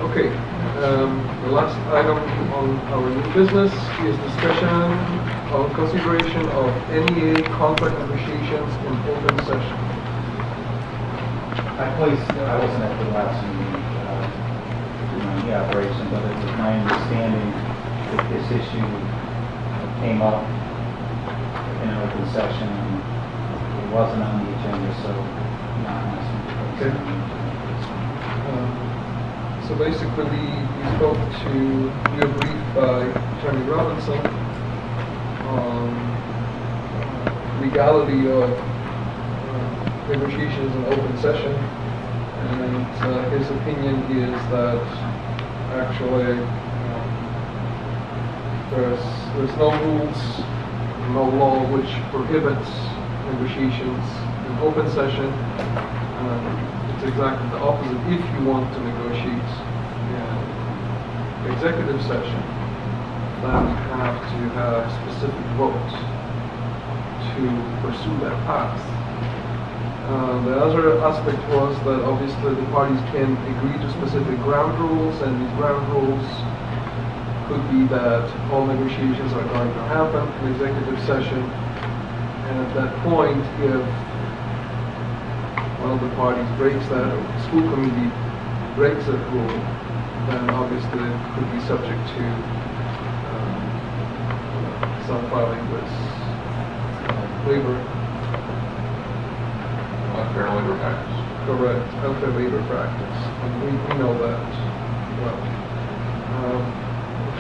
Okay, the last item on our new business is discussion on consideration of NEA contract negotiations in open session. I wasn't at the last meeting, during the operation, but it was my understanding that this issue came up in an open session, and it wasn't on the agenda, so not asking to put it on the agenda. So basically, we spoke to, we were briefed by Attorney Robinson on legality of negotiations in open session, and his opinion is that actually there's no rules, no law which prohibits negotiations in open session. It's exactly the opposite. If you want to negotiate in executive session, then you have to have specific votes to pursue that path. The other aspect was that obviously the parties can agree to specific ground rules, and these ground rules could be that all negotiations are going to happen in executive session, and at that point, if one of the parties breaks that, or the school committee breaks that rule, then obviously it could be subject to some filing with labor. Unfair labor practice. Correct, unfair labor practice. And we know that well,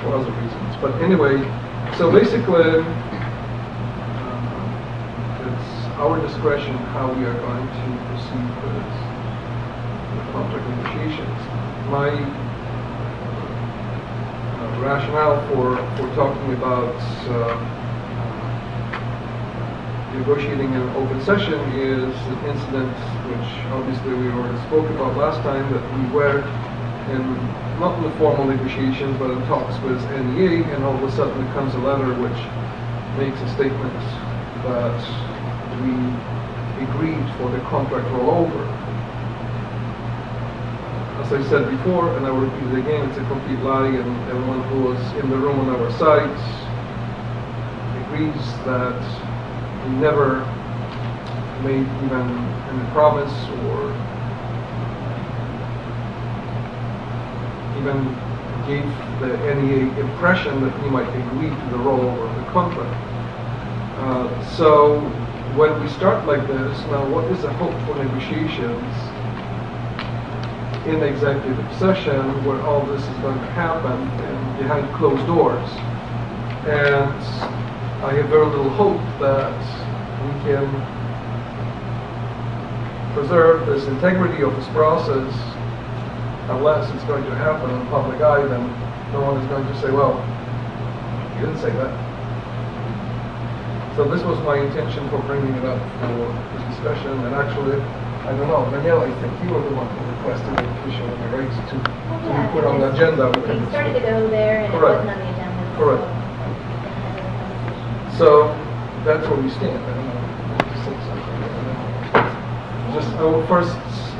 for other reasons. But anyway, so basically, it's our discretion how we are going to proceed with the contract negotiations. My rationale for talking about negotiating in open session is an incident which obviously we already spoke about last time, that we were in, not in the formal negotiations, but in talks with NEA, and all of a sudden there comes a letter which makes a statement that we agreed for the contract rollover. As I said before, and I will repeat it again, it's a complete lie, and everyone who was in the room on our side agrees that we never made even any promise or even gave the NEA impression that we might agree to the rollover of the contract. So when we start like this, now what is the hope for negotiations in executive session where all this is going to happen and behind closed doors? And I have very little hope that we can preserve this integrity of this process unless it's going to happen in public eye. Then no one is going to say, well, you didn't say that. So this was my intention for bringing it up for this discussion. And actually, I don't know, Danielle, I think you were the one who requested the official rights to be put on the agenda. We started to go there, and correct. It wasn't on the agenda. Correct. So that's where we stand. I don't know. Just I will first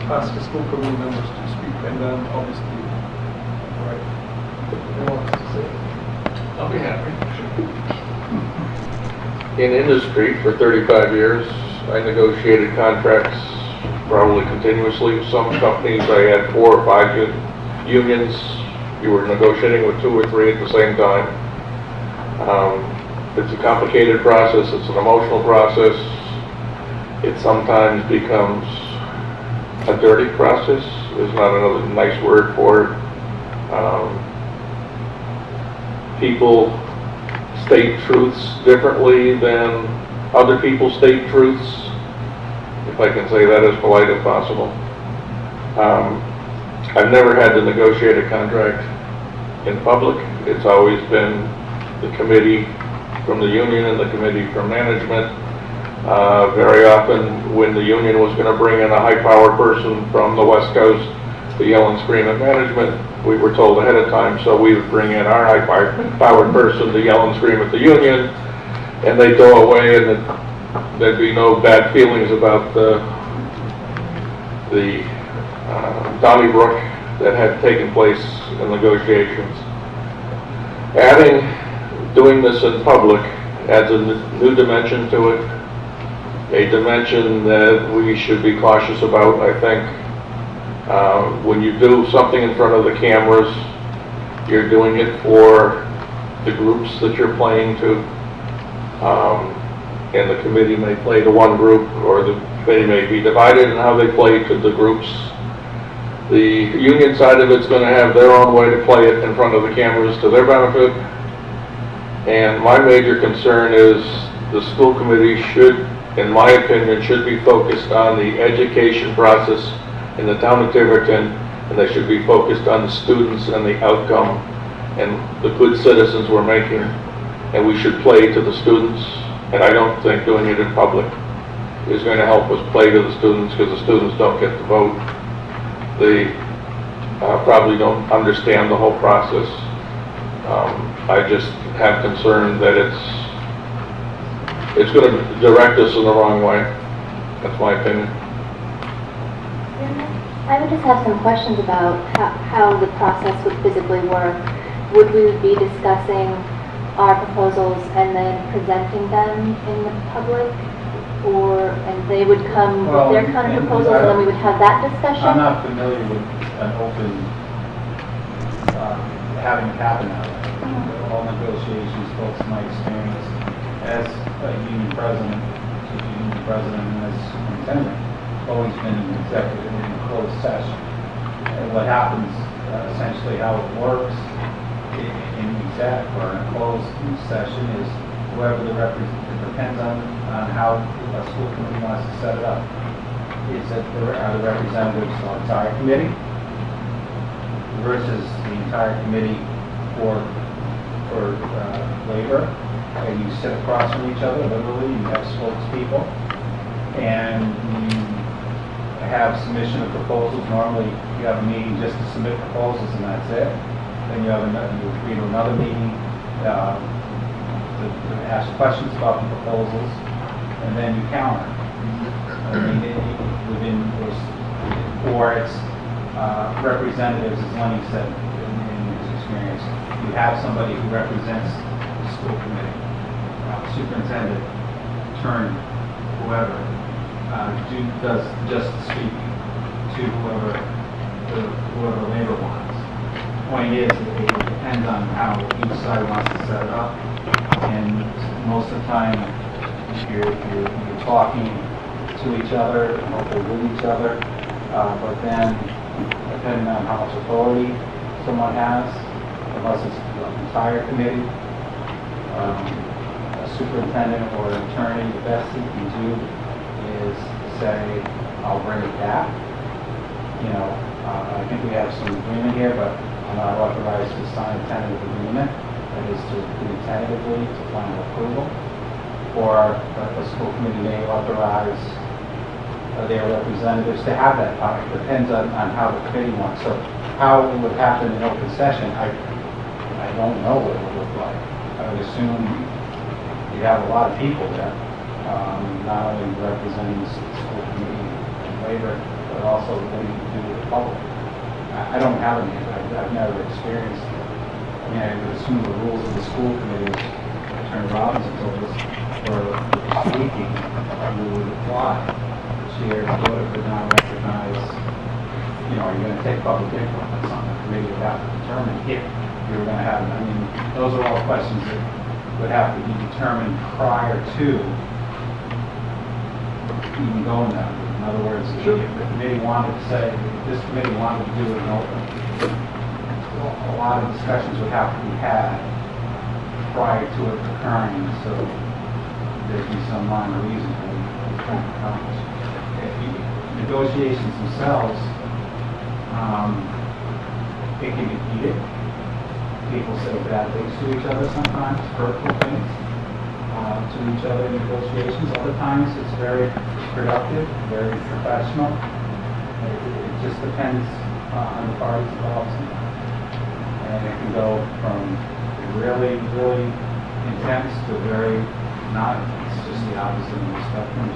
ask the school committee members to speak, and then obviously, right, who wants to say it? I'll be happy. In industry for 35 years, I negotiated contracts probably continuously with some companies. I had 4 or 5 unions. You were negotiating with 2 or 3 at the same time. It's a complicated process. It's an emotional process. It sometimes becomes a dirty process. There's not another nice word for it. People state truths differently than other people state truths, if I can say that as polite as possible. I've never had to negotiate a contract in public. It's always been the committee from the union and the committee from management. Very often when the union was going to bring in a high-powered person from the West Coast to yell and scream at management, we were told ahead of time, so we would bring in our high-powered person to yell and scream at the union, and they'd go away, and there'd be no bad feelings about the Donnybrook that had taken place in negotiations. Doing this in public adds a new dimension to it, a dimension that we should be cautious about, I think. When you do something in front of the cameras, you're doing it for the groups that you're playing to. And the committee may play to one group, or the committee may be divided in how they play to the groups. The union side of it's going to have their own way to play it in front of the cameras to their benefit. And my major concern is the school committee should, in my opinion, should be focused on the education process in the town of Tiverton, and they should be focused on the students and the outcome and the good citizens we're making. And we should play to the students, and I don't think doing it in public is going to help us play to the students, because the students don't get to vote. They probably don't understand the whole process. I just have concern that it's going to direct us in the wrong way. That's my opinion. I would just have some questions about how the process would physically work. Would we be discussing our proposals and then presenting them in the public? And they would come with their counter proposals and then we would have that discussion? I'm not familiar with an open, having it happen that way. All negotiations, folks, my experience as a union president, and as superintendent, always been an executive in a closed session. And what happens, essentially how it works in exec or in a closed session is whoever the representative, it depends on how a school committee wants to set it up. Is that there are the representatives of the entire committee versus the entire committee for labor, and you sit across from each other, literally, you have spokespeople, and you have submission of proposals. Normally, you have a meeting just to submit proposals, and that's it. Then you have you agree to another meeting to ask questions about the proposals, and then you counter. I mean, within those, or it's representatives, as Lenny said in his experience. You have somebody who represents the school committee, superintendent, attorney, whoever, does just speak to whoever labor wants. The point is, it depends on how each side wants to set it up, and most of the time, you're talking to each other, hopefully with each other, but then, depending on how much authority someone has, unless it's the entire committee, a superintendent or an attorney, the best he can do is say, I'll bring it back. I think we have some agreement here, but I'm not authorized to sign a tentative agreement. That is to agree tentatively to final approval. Or a school committee may authorize their representatives to have that power. It depends on how the committee wants. So how it would happen in open session, I don't know what it would look like. I would assume you have a lot of people there, not only representing the school committee and labor, but also what you do with the public. I don't have any. I've never experienced it. I mean, I would assume the rules of the school committee, Attorney Robinson told us, for speaking, would apply. The chair would not recognize, are you going to take public input on something? The committee would have to determine if you were going to have it. I mean, those are all questions that would have to be determined prior to even going that route. In other words, if the committee wanted to say, if this committee wanted to do it in open, a lot of discussions would have to be had prior to it occurring, so there'd be some rhyme or reason for trying to accomplish. Negotiations themselves, it can be heated. People say bad things to each other sometimes, hurtful things to each other in negotiations. Other times it's very productive, very professional. It just depends on the parties involved sometimes. And it can go from really, really intense to very not intense, just the opposite of the spectrum.